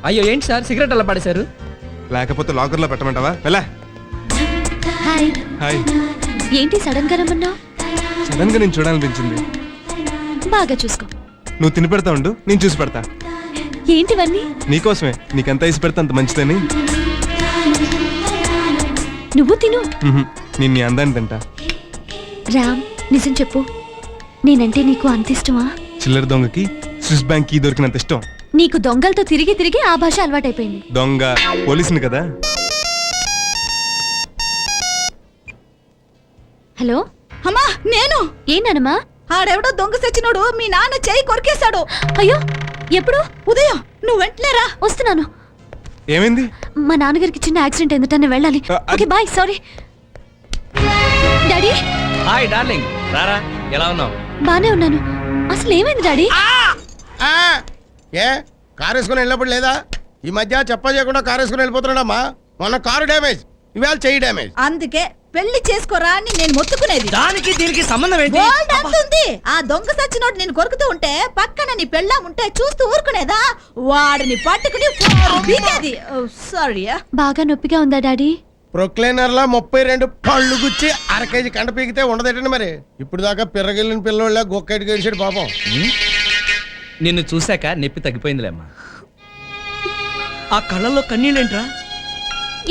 అయ్యో ఏంటి sir cigarette అలా పడేశారు? లేకపోతే లాకర్లో పెట్టమంటావా? వెళ్ళా. హాయ్. హాయ్. ఏంటి సడన్ గా రమ్మన్నావు? సడన్ గా నేను చూడాలనిపించింది. బాగా చూసుకో. నువ్వు తిని పెడతా ఉండు, నేను చూసి పెడతా. ఏంటివన్నీ? నీకోసమే, నీకెంత వేసి పెడతా అంత మంచిదని. నువ్వు తిను. నేను నీ అందాన్ని తింటా. రామ్, నిజం చెప్పు, నేనంటే నీకు అంత ఇష్టమా? చిల్లర దొంగకి స్విస్ బ్యాంక్ కీ దొరికినంత ఇష్టం. నీకు దొంగలతో తిరిగి తిరిగి ఆ భాష అలవాటైపోయింది. దొంగ పోలీసుని కదా. హలో అమ్మా, నేను. ఏంటనమ్మా? ఆడెవడో దొంగ సచ్చినోడు మీ నాన్న చెయ్యి కొరికేశాడు. అయ్యో, ఎప్పుడు? ఉదయం. నువ్వు వెంటనేరా. వస్తున్నాను. ఏమైంది? మా నాన్నగారికి చిన్న యాక్సిడెంట్ అయిందట, నేను వెళ్ళాలి. Okay bye. Sorry daddy. Hi darling, రారా. ఎలా ఉన్నావు? బానే ఉన్నాను. అసలు ఏమైంది డాడీ? ఏ కారు వేసుకుని వెళ్ళినప్పుడు లేదా? ఈ మధ్య చెప్ప చేయకుండా కారు వేసుకుని వెళ్ళిపోతున్నాడమ్మా. మొన్న కారు డ్యామేజ్, ఇవాళ చెయ్యి డ్యామేజ్. అందుకే పెళ్లి చేసుకోరా అని నేను మొత్తుకునేది. దానికి దీనికి సంబంధం ఏంటి? గోల్డ్ అంతుంది. ఆ దొంగ సచ్చినోడు నేను కొరుకుతూ ఉంటే పక్కన నీ పెళ్ళాం ఉంటే చూస్తూ ఊరుకునేదా? వాడిని పట్టుకుని పీకేది. సారీ. బాగా నొప్పిగా ఉందా డాడీ? ప్రొక్లైనర్ లా 32 పళ్ళు గుచ్చి అర కేజీ కంట పీకితే ఉండదేటండి మరి. ఇప్పుడు దాకా పిర్రగిల్లిన పిల్లోళ్ళ గొక్కటి గడిచాడు పాపం. నిన్ను చూశాక నొప్పి తగ్గిపోయిందిలేమ్మా. ఆ కళ్ళల్లో కన్నీళ్ళేంట్రా?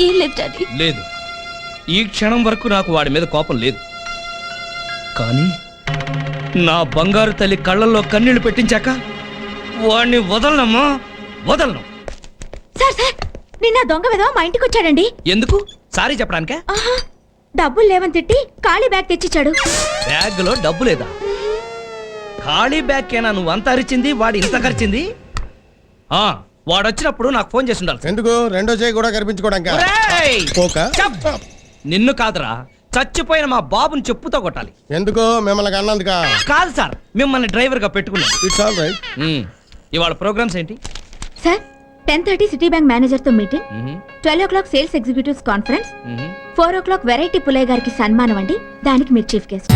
ఏం లేదు డాడీ. లేదు, ఈ క్షణం వరకు నాకు వాడి మీద కోపం లేదు. కానీ నా బంగారు తల్లి కళ్ళల్లో కన్నీళ్లు పెట్టించాక వాడిని వదలనమ్మా, వదలను. సార్ సార్, నిన్న దొంగ విధవ మా ఇంటికి వచ్చాడండి. ఎందుకు? సారీ చెప్పడానికే? డబ్బులు లేవని తిట్టి ఖాళీ బ్యాగ్ తెచ్చిచ్చాడు. బ్యాగ్ లో డబ్బు లేదా? ఖాళీ బ్యాగ్ కేనా నువ్వు అంత అరిచింది, వాడు ఇంత ఖర్చింది? వాడు వచ్చినప్పుడు నాకు ఫోన్ చేసి ఉండాలి. ఎందుకు? రెండో చేయి కూడా కనిపించుకోవడానికి. నిన్ను కాదురా, చచ్చిపోయిన మా బాబుని చెప్పుతో కొట్టాలి. ఎందుకు? మిమ్మల్ని అన్నందుక కాదు సార్, మిమ్మల్ని డ్రైవర్ గా పెట్టుకున్నాను. It's all right. ఇవాళ ప్రోగ్రామ్స్ ఏంటి సార్? 10:30 సిటీ బ్యాంక్ మేనేజర్ తో meeting, 12 o'clock sales executives conference, 4 o'clock variety Pullayya గారికి సన్మానం అండి. దానికి మీరు చీఫ్ గెస్ట్.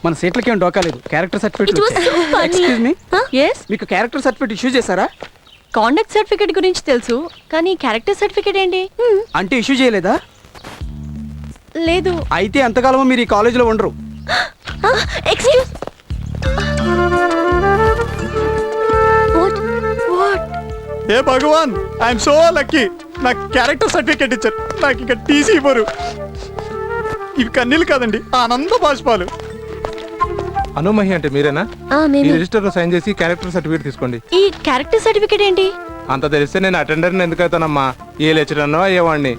మన సీట్లకి ఏం డోకాలేదు. Character certificate. ఎక్స్క్యూజ్ మీ, మీకు క్యారెక్టర్ సర్టిఫికేట్ ఇష్యూ చేశారా? కాండక్ట్ సర్టిఫికేట్ గురించి తెలుసు, కానీ క్యారెక్టర్ సర్టిఫికేట్ ఏంటి? అంటే ఇష్యూ చేయలేదా? లేదు. అయితే ఎంతకాలమో మీరు ఈ కాలేజీలో ఉండరు. ఎక్స్క్యూజ్. ఏ భగవాన్, ఐఎమ్ సో లక్కీ. నాకు క్యారెక్టర్ సర్టిఫికేట్ ఇచ్చారు. నాకు ఇంకా టీసీ ఇవ్వరు. ఇవి కన్నీళ్ళు కాదండి, ఆనంద బాష్పాలు. అనుమహి అంటే మీరేనా? ఈ రిజిస్టర్ లో సైన్ చేసి క్యారెక్టర్ సర్టిఫికేట్ తీసుకోండి. ఈ క్యారెక్టర్ సర్టిఫికేట్ ఏంటి? అంత తెలిస్తే నేను అటెండర్ ఎందుకు అవుతానమ్మా? ఏ లెక్చరర్నో అయ్యేవాడిని.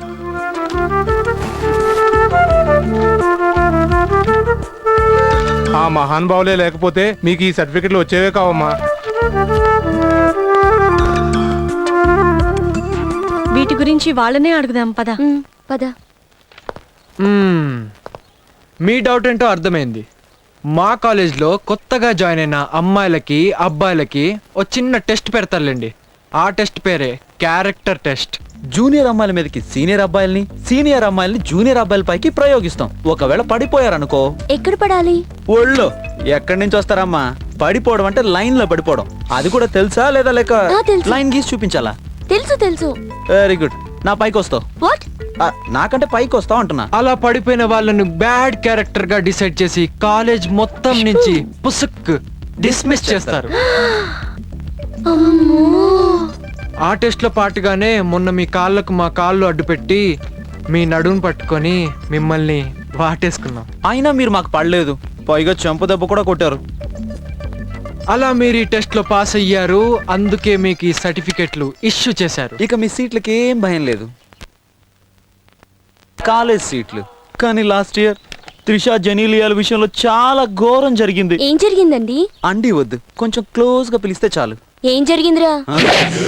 ఆ మహానుభావులే లేకపోతే మీకు ఈ సర్టిఫికెట్లు వచ్చేవే కావమ్మా. వీటి గురించి వాళ్ళనే అడుగుదాం, పద పద. మీ డౌట్ ఏంటో అర్థమైంది. మా కాలేజ్లో కొత్తగా జాయిన్ అయిన అమ్మాయిలకి అబ్బాయిలకి ఓ చిన్న టెస్ట్ పెడతారులేండి. ఆ టెస్ట్ పేరే క్యారెక్టర్ టెస్ట్. జూనియర్ అమ్మాయిల మీదకి సీనియర్ అబ్బాయిల్ని, సీనియర్ అమ్మాయిల్ని జూనియర్ అబ్బాయిల పైకి ప్రయోగిస్తాం. ఒకవేళ పడిపోయారనుకో, ఎక్కడ పడాలి? ఒళ్ళో. ఎక్కడి నుంచి వస్తారమ్మా? పడిపోవడం అంటే లైన్ లో పడిపోవడం. అది కూడా తెలుసా లేదా? లేక లైన్ గీసి చూపించాలా? తెలుసు తెలుసు. Very good. నా పైకి వస్తావు. వాట్? నాకంటే పైకి వస్తావు అంటున్నా. అలా పడిపోయిన వాళ్ళను బ్యాడ్ క్యారెక్టర్ గా డిసైడ్ చేసి కాలేజ్ మొత్తం నుంచి పుసుక్ డిస్మిస్ చేస్తారు. ఆ టెస్ట్ లో పాటుగానే మొన్న మీ కాళ్ళకు మా కాళ్ళు అడ్డుపెట్టి మీ నడుము పట్టుకొని మిమ్మల్ని వాటేసుకున్నాం. అయినా మీరు మాకు పడలేదు, పైగా చెంప దెబ్బ కూడా కొట్టారు. అలా మీరు ఈ టెస్ట్ లో పాస్ అయ్యారు, అందుకే మీకు ఈ సర్టిఫికెట్లు ఇష్యూ చేశారు. ఇక మీ సీట్లకి ఏం భయం లేదు, కాలేజ్ సీట్లు. కానీ లాస్ట్ ఇయర్ త్రిష జెనీలియాల విషయంలో చాలా ఘోరం జరిగింది. ఏం జరిగిందండి? అండి వద్దు, కొంచెం క్లోజ్ గా పిలిస్తే చాలు. ఏం జరిగిందిరా?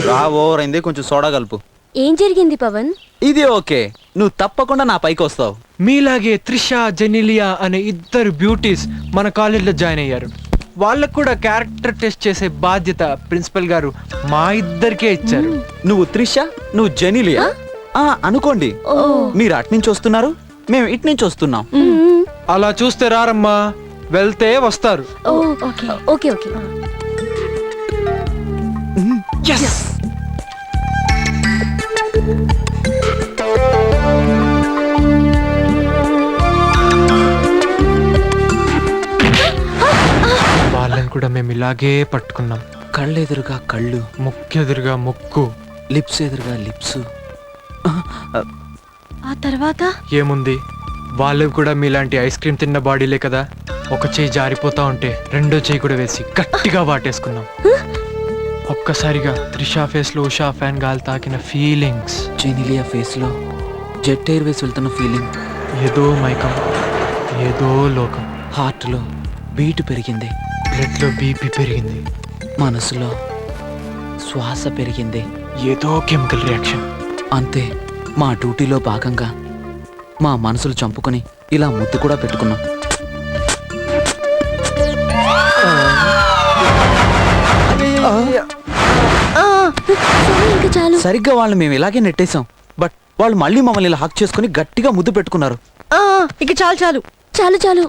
రా ఓవర్ అయింది, కొంచెం సోడా కలుపు. ఏం జరిగింది పవన్? ఇది ఓకే, నువ్వు తప్పకుండా నా పైకి వస్తావు. మీలాగే త్రిష జెనిలియా అనే ఇద్దరు బ్యూటీస్ మన కాలేజీలో జాయిన్ అయ్యారు. వాళ్ళకు కూడా క్యారెక్టర్ టెస్ట్ చేసే బాధ్యత ప్రిన్సిపల్ గారు మా ఇద్దరికే ఇచ్చారు. నువ్వు త్రిష, నువ్వు జెనీలియా అనుకోండి. మీరు అటు నుంచి వస్తున్నారు, మేము ఇటు నుంచి వస్తున్నాం. అలా చూస్తే రారమ్మా, వెళ్తే వస్తారు. Okay okay okay. వాళ్ళని కూడా మేము ఇలాగే పట్టుకున్నాం. కళ్ళు ఎదురుగా కళ్ళు, ముక్కు ఎదురుగా ముక్కు, లిప్స్ ఎదురుగా లిప్స్. ఆ తర్వాత ఏముంది, వాళ్ళు కూడా మీలాంటి ఐస్ క్రీమ్ తిన్న బాడీలే కదా. ఒక చేయి జారిపోతా ఉంటే రెండో చేయి కూడా వేసి గట్టిగా వాటేసుకున్నాం. ఒక్కసారిగా త్రిషా ఫేస్ లో ఉషా ఫ్యాన్ గాలి తాకిన ఫీలింగ్స్, జెనీలియా ఫేస్ లో జెట్ ఎయిర్ వేస్ వెళ్తున్న ఫీలింగ్. ఏదో మైకం, ఏదో లోకం. హార్ట్ లో బీట్ పెరిగింది, బ్లడ్ లో బీపీ పెరిగింది, మనసులో శ్వాస పెరిగింది. ఏదో కెమికల్ రియాక్షన్. అంతే, మా డ్యూటీలో భాగంగా మా మనసులు చంపుకొని ఇలా ముద్దు కూడా పెట్టుకున్నాం. ఇంకా చాలు. సరిగ్గా వాళ్ళు మేము ఇలాగే నెట్టేశాం, బట్ వాళ్ళు మళ్ళీ మమ్మల్ని ఇలా హక్ చేసుకుని గట్టిగా ముద్దు పెట్టుకున్నారు. ఇక చాలు చాలు చాలు చాలు.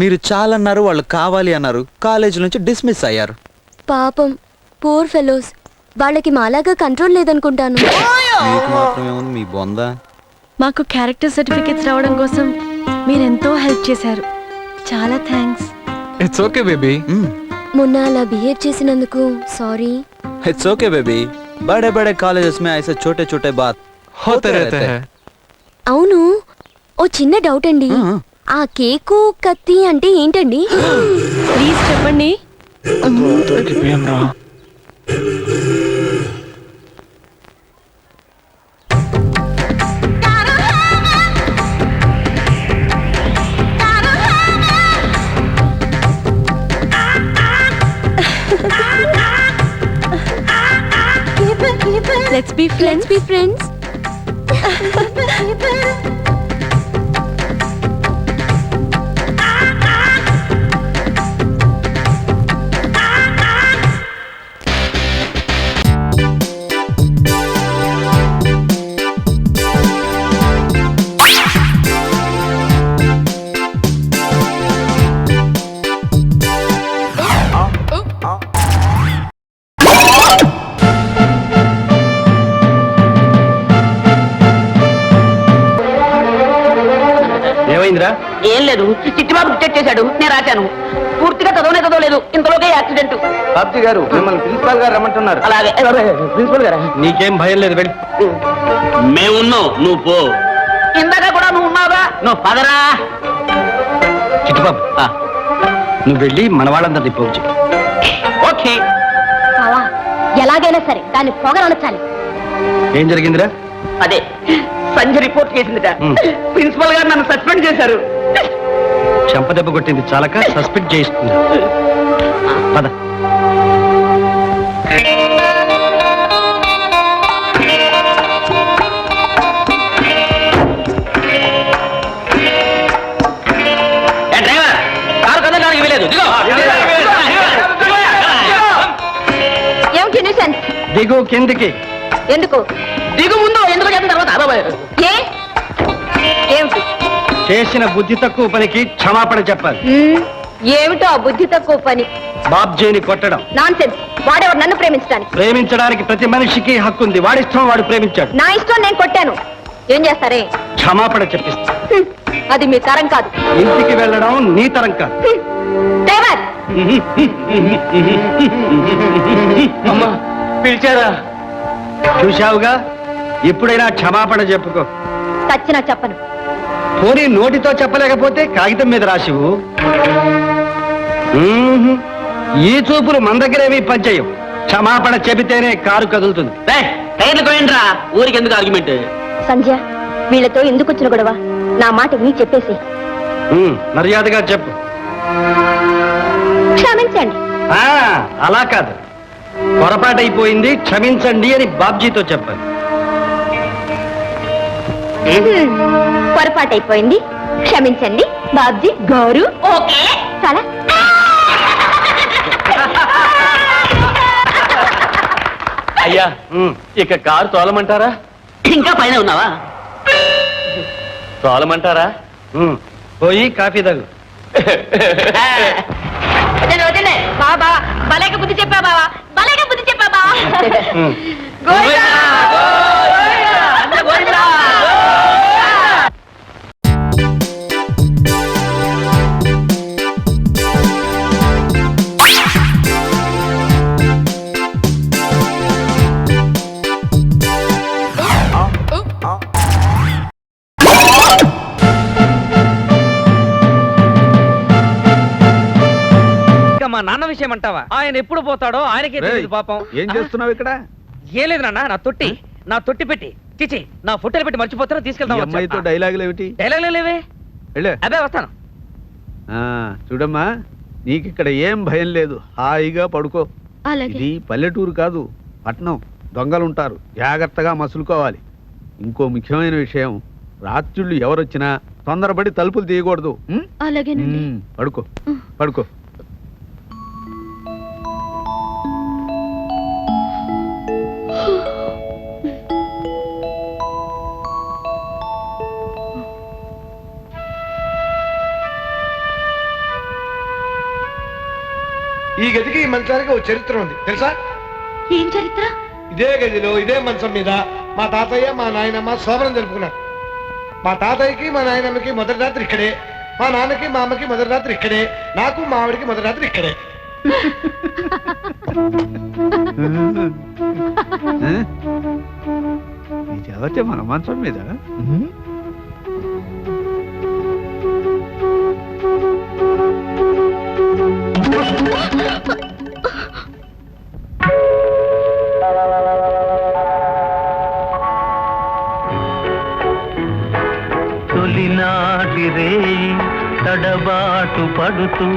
మీరు చాలన్నారు, వాళ్ళు కావాలి అన్నారు, కాలేజీ నుంచి డిస్మిస్ అయ్యారు. పాపం పూర్ ఫెలోస్, వాళ్ళకి మాలాగా కంట్రోల్ లేదనుకుంటాను. మీకు మాత్రమే ఉంది మీ బొంద. మాకు క్యారెక్టర్ సర్టిఫికెట్స్ రావడం కోసం మీరెంతో హెల్ప్ చేశారు. చాలా థ్యాంక్స్. It's okay baby. మొన్న అలా బిహేవ్ చేసినందుకు సారీ. ఇట్స్ ఓకే బేబీ, బడే బడే కాలేజెస్ మే ఐసే छोटे छोटे बात होते रहते हैं. అవును, ఓ చిన్న డౌట్ అండి. ఆ కేకు కత్తి అంటే ఏంటండి? ప్లీజ్ చెప్పండి. Let's be friends. Let's be friends. ఏం లేదు, చిట్టిబాబు డిటెక్ట్ చేశాడు, నేను రాశాను. పూర్తిగా చదవలేదు, ఇంతలోకే యాక్సిడెంట్. బాబ్జీ గారు మిమ్మల్ని ప్రిన్సిపాల్ గారు రమ్మంటున్నారు. అలాగే ప్రిన్సిపల్ గారా? నీకేం భయం లేదు, వెళ్ళి. మేమున్నావు, నువ్వు పో. ఇందాక కూడా నువ్వు ఉన్నావా? నువ్వు పదరా. చిట్టుబాబు, నువ్వు వెళ్ళి మన వాళ్ళంతా తిప్పవచ్చు. ఓకే. ఎలాగైనా సరే దాన్ని పొగరనొచ్చాలి. ఏం జరిగిందిరా? అదే సంజ రిపోర్ట్ చేసిందిట. ప్రిన్సిపల్ గారు నన్ను సస్పెండ్ చేశారు. చెంపదెబ్బ కొట్టింది చాలక సస్పెండ్ చేయిస్తుంది. పద. డ్రైవర్, కారు కదలడానికి వీలేదు. ఏమిటి న్యూసెన్స్? దిగు కిందికి. ఎందుకు దిగు? ముందు ఎందుకు చేసిన తర్వాత ఏమిటి? చేసిన బుద్ధి తక్కువ పనికి క్షమాపణ చెప్పాలి. ఏమిటో ఆ బుద్ధి తక్కువ పని? బాబ్జీని కొట్టడం. నాన్సెన్స్. వాడేవాడు నన్ను ప్రేమించడానికి. ప్రేమించడానికి ప్రతి మనిషికి హక్కు ఉంది. వాడిష్టం వాడు ప్రేమించాడు. నా ఇష్టం నేను కొట్టాను. ఏం చేస్తారే? క్షమాపణ చెప్పిస్తా. అది మీ తరం కాదు. ఇంటికి వెళ్ళడం నీ తరం కాదు. డ్రైవర్, అమ్మా పిలిచారా? చూశావుగా, ఇప్పుడైనా క్షమాపణ చెప్పుకో. చచ్చినా చెప్పను. పోనీ నోటితో చెప్పలేకపోతే కాగితం మీద రాసివు. ఈ చూపులు మన దగ్గరేమీ పనిచేయం. క్షమాపణ చెబితేనే కారు కదులుతుంది. టైర్లు కోయండిరా, ఊరికి ఎందుకు ఆర్గ్యుమెంట్? సంధ్య వీళ్ళతో ఎందుకు వచ్చిన గొడవ? నా మాట నీ చెప్పేసి మర్యాదగా చెప్పు. క్షమించండి. అలా కాదు, పొరపాటైపోయింది క్షమించండి అని బాబ్జీతో చెప్పాలి. పొరపాటైపోయింది క్షమించండి బాబ్జీ గారు. ఓకే చాలా. అయ్యా, ఇక కారు తోలమంటారా? ఇంకా పైన ఉన్నావా? తోలమంటారా? పోయి కాఫీ తాగు. బాబా భలేక బుద్ధి చెప్పా బావా, భలేక బుద్ధి చెప్పా బావా. మా నాన్న విషయం అంటావా? ఆయన ఎప్పుడు పోతాడో ఆయనకే తెలియదు పాపం. ఏం చేస్తున్నావు ఇక్కడ? ఏం లేదు నాన్న, నా తొట్టి పెట్టి చిచి నా ఫోటోలు పెట్టి మర్చిపోతారో తీసుకెళ్తాం. అమ్మాయితో డైలాగులు ఏమిటి? డైలాగ్ లేవే. వెళ్ళు. అదే వస్తాను. చూడమ్మా, నీకు ఇక్కడ ఏం భయం లేదు, హాయిగా పడుకో. ఇది పల్లెటూరు కాదు, పట్నం. దొంగలుంటారు, జాగ్రత్తగా మసులుకోవాలి. ఇంకో ముఖ్యమైన విషయం, రాత్రుళ్ళు ఎవరొచ్చినా తొందరపడి తలుపులు తీయకూడదు. పడుకో పడుకో. ఈ గదికి ఈ మంచానికి ఒక చరిత్ర ఉంది తెలుసా? ఏం చరిత్ర? ఇదే గదిలో ఇదే మంచం మీద మా తాతయ్య మా నాయనమ్మ శోభనం జరుపుకున్నారు. మా తాతయ్యకి మా నాయనమ్మకి మొదటి రాత్రి ఇక్కడే, మా నాన్నకి మా అమ్మకి మొదటి రాత్రి ఇక్కడే, నాకు మా ఆవిడికి మొదటి రాత్రి ఇక్కడే. ఎవరితే మన మంచం మీద? తొలినాటి రేయి తడబాటు పడుతూ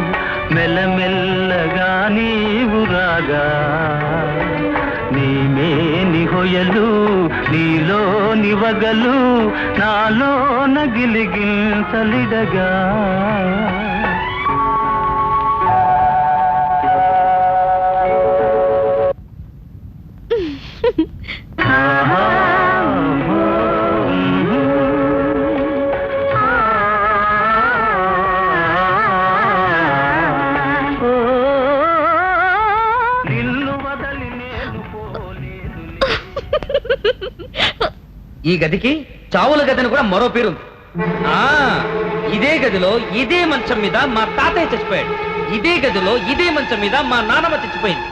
మెల్లమెల్లగా నీవు రాగా, నీమే నిహొయలు నీలో నివగలు నాలో నగిలిగింతలిడగా. ఈ గదికి చావుల గదని కూడా మరో పేరు ఉంది. ఇదే గదిలో ఇదే మంచం మీద మా తాతయ్య చచ్చిపోయాడు. ఇదే గదిలో ఇదే మంచం మీద మా నాన్నమ్మ చచ్చిపోయింది.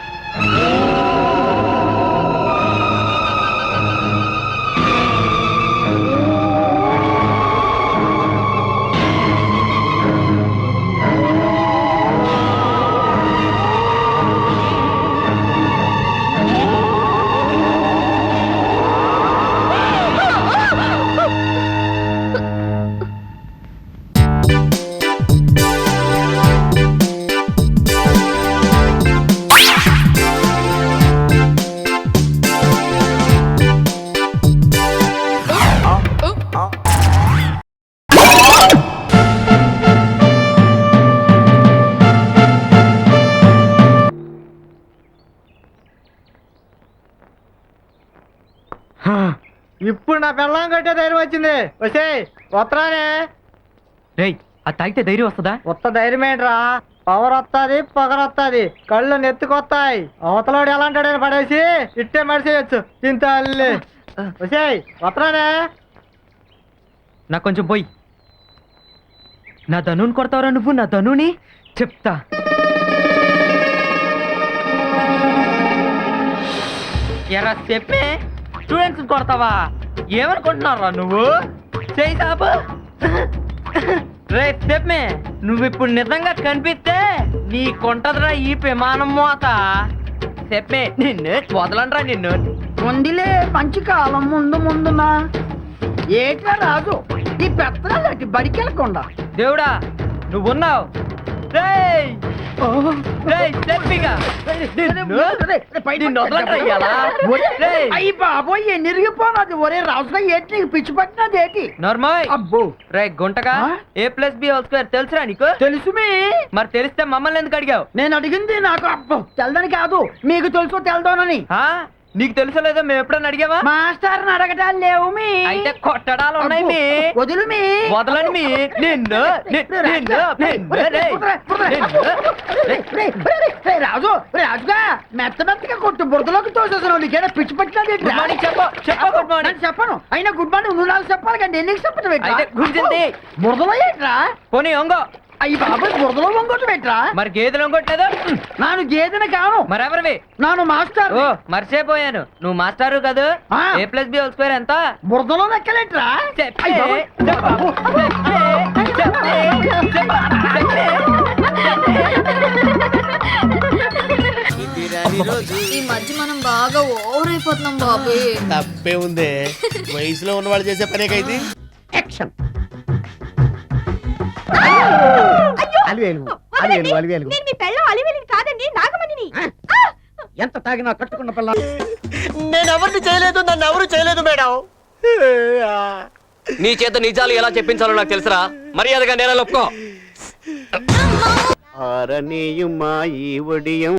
ఇప్పుడు నా పెళ్ళం కట్టే ధైర్యం వచ్చింది. వచ్చే వత్తరానే. రేయ్, అది తాగితే ధైర్యం వస్తుందా? కొత్త ధైర్యం ఏంట్రా? పవర్ వస్తుంది, పొగరు వస్తుంది, కళ్ళు నెత్తుకొస్తాయి. అవతలోడు ఎలా అంటాడని పడేసి ఇట్టే మడిసేయచ్చు. ఇంత అల్లి వచ్చే వత్తరానే. నాకు కొంచెం పోయి. నా ధనుని కొడతావురా నువ్వు? నా ధనుని చెప్తా. ఎరా చెప్పే, స్టూడెంట్స్ కొడతావా? ఏమనుకుంటున్నారా నువ్వు? చేయి సాబు రే చెప్పే. నువ్విప్పుడు నిజంగా కనిపిస్తే నీ కొంటదిరా ఈ విమానం మోత చెప్పే నిన్ను వదలండ్రా నిన్ను. ముందులే మంచి కాలం ముందునా ఏట్లా రాజు ఈ పెత్తనాలకి బడికెళ్ళకుండా దేవుడా నువ్వున్నావు. రేయ్ రేయ్ చెప్పిగా అయ్యి బాబోయ్ ఎన్నిరిగిపోనది ఒరే రాజుగా ఏంటి నీకు పిచ్చి పట్టినది ఏంటి నార్మల్. అబ్బో రే గుంటగా A+B² తెలుసురా నీకు? తెలుసు మీ మరి తెలిస్తే మమ్మల్ని ఎందుకు అడిగావు? నేను అడిగింది నాకు అబ్బో తెలదని కాదు మీకు తెలుసో తెలదోనని. ఆ? నీకు తెలుసో లేదో మేము ఎప్పుడన్నా అడిగావా? మాస్టర్ అడగటాలు లేవు మీ అయితే కొట్టడాలు ఉన్నాయి మీ. వదులు మీ వదలని మీ నిన్ను రాజుగా మెత్తగా కొట్టు బురదలోకి తోసేసాను నీకేనా పిచ్చి పట్టినది చెప్పను అయినా గుడ్ మార్నింగ్ నువ్వు నాకు చెప్పాలి కండి ఎన్నికి చెప్పదు అయితే గుంజింది బురదలో ఏంట్రా పోనీ ఒంగో. అయ్యి బాబాయ్ బురదలో వంగొట్టు పెట్టరా మరి గేదెలు ఒంగొట్టలేదు? నాను గేదెని కాను మరెవరివి? నాను మాస్టర్. ఓ మర్చిపోయాను నువ్వు మాస్టారు కాదు. ఆ. A+B² ఎంత? బురదలో లెక్కలేట్రా చెప్పే. ఈ మధ్య మనం బాగా ఓవర్ అయిపోతున్నాం బాబు. తప్పే ఉందే, వయసులో ఉన్న వాళ్ళు చేసే పనేకైతే. నేను మీ పెళ్ళం అలివేలిని కాదండి నాగమణిని. ఎంత తాగినా కట్టుకున్న పిల్ల. నేను ఎవరిని చేయలేదు, నన్ను ఎవరు చేయలేదు మేడం. నీ చేత నిజాలు ఎలా చెప్పించాలో నాకు తెలుసురా. మర్యాదగా నేల ఒప్పుకో. ఆరనీయుమా ఈ ఒడియం